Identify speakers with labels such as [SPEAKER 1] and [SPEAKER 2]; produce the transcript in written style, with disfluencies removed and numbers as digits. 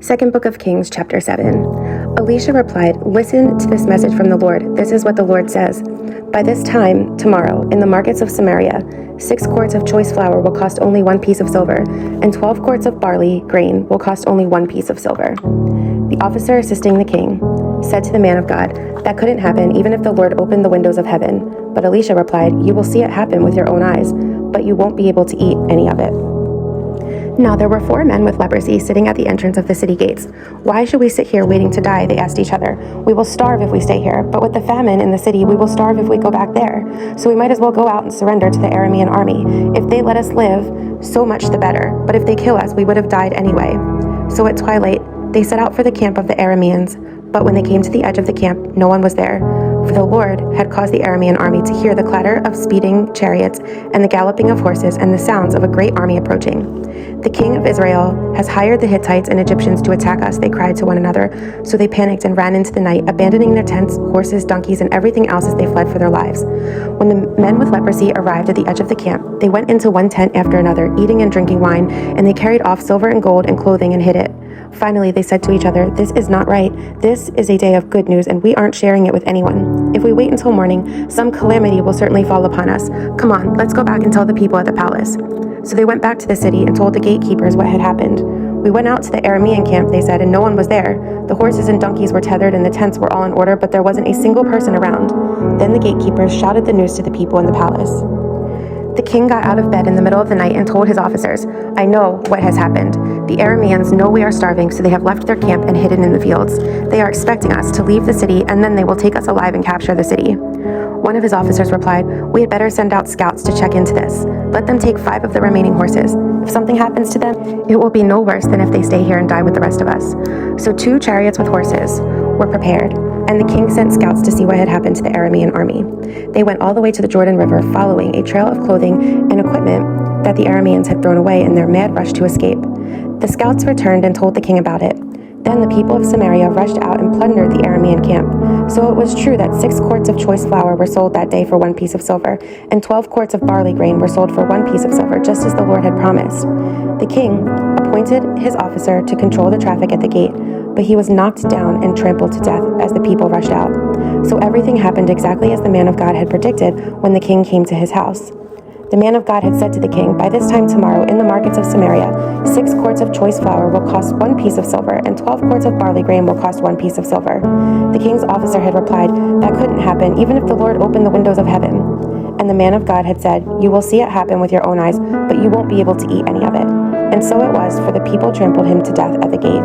[SPEAKER 1] Second Book of Kings, chapter 7. Elisha replied, "Listen to this message from the Lord. This is what the Lord says. By this time, tomorrow, in the markets of Samaria, 6 quarts of choice flour will cost only 1 piece of silver, and 12 quarts of barley grain will cost only 1 piece of silver." The officer assisting the king said to the man of God, "That couldn't happen even if the Lord opened the windows of heaven." But Elisha replied, "You will see it happen with your own eyes, but you won't be able to eat any of it." Now there were 4 men with leprosy sitting at the entrance of the city gates. "Why should we sit here waiting to die?" they asked each other. "We will starve if we stay here, but with the famine in the city, we will starve if we go back there. So we might as well go out and surrender to the Aramean army. If they let us live, so much the better. But if they kill us, we would have died anyway." So at twilight, they set out for the camp of the Arameans. But when they came to the edge of the camp, no one was there. For the Lord had caused the Aramean army to hear the clatter of speeding chariots and the galloping of horses and the sounds of a great army approaching. "The king of Israel has hired the Hittites and Egyptians to attack us," they cried to one another. So they panicked and ran into the night, abandoning their tents, horses, donkeys, and everything else as they fled for their lives. When the men with leprosy arrived at the edge of the camp, they went into one tent after another, eating and drinking wine, and they carried off silver and gold and clothing and hid it. Finally, they said to each other, "This is not right. This is a day of good news, and we aren't sharing it with anyone. If we wait until morning, some calamity will certainly fall upon us. Come on, let's go back and tell the people at the palace." So they went back to the city and told the gatekeepers what had happened. "We went out to the Aramean camp," they said, "and no one was there. The horses and donkeys were tethered and the tents were all in order, but there wasn't a single person around." Then the gatekeepers shouted the news to the people in the palace. The king got out of bed in the middle of the night and told his officers, "I know what has happened. The Arameans know we are starving, so they have left their camp and hidden in the fields. They are expecting us to leave the city, and then they will take us alive and capture the city." One of his officers replied, "We had better send out scouts to check into this. Let them take 5 of the remaining horses. If something happens to them, it will be no worse than if they stay here and die with the rest of us." So 2 chariots with horses were prepared, and the king sent scouts to see what had happened to the Aramean army. They went all the way to the Jordan River, following a trail of clothing and equipment that the Arameans had thrown away in their mad rush to escape. The scouts returned and told the king about it. Then the people of Samaria rushed out and plundered the Aramean camp. So it was true that 6 quarts of choice flour were sold that day for 1 piece of silver, and 12 quarts of barley grain were sold for 1 piece of silver, just as the Lord had promised. The king appointed his officer to control the traffic at the gate, but he was knocked down and trampled to death as the people rushed out. So everything happened exactly as the man of God had predicted when the king came to his house. The man of God had said to the king, "By this time tomorrow, in the markets of Samaria, 6 quarts of choice flour will cost 1 piece of silver, and 12 quarts of barley grain will cost 1 piece of silver." The king's officer had replied, "That couldn't happen, even if the Lord opened the windows of heaven." And the man of God had said, "You will see it happen with your own eyes, but you won't be able to eat any of it." And so it was, for the people trampled him to death at the gate.